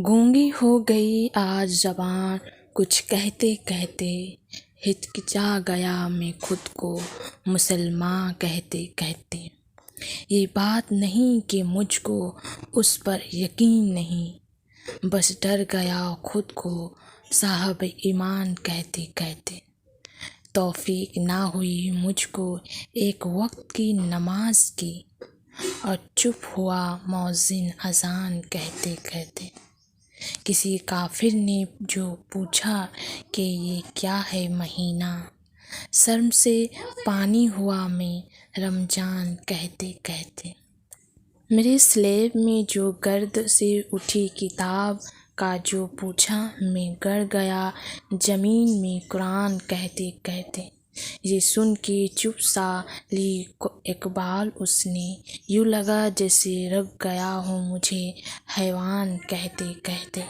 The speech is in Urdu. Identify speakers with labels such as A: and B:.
A: گونگی ہو گئی آج زبان کچھ کہتے کہتے، ہچکچا گیا میں خود کو مسلماں کہتے کہتے۔ یہ بات نہیں کہ مجھ کو اس پر یقین نہیں، بس ڈر گیا خود کو صاحب ایمان کہتے کہتے۔ توفیق نہ ہوئی مجھ کو ایک وقت کی نماز کی، اور چپ ہوا مؤذن اذان کہتے کہتے۔ کسی کافر نے جو پوچھا کہ یہ کیا ہے مہینہ، شرم سے پانی ہوا میں رمضان کہتے کہتے۔ میرے سلیب میں جو گرد سے اٹھی کتاب کا جو پوچھا، میں گڑ گیا زمین میں قرآن کہتے کہتے۔ یہ سن کے چپ سا لی اقبال اس نے، یوں لگا جیسے رک گیا ہوں مجھے حیوان کہتے کہتے۔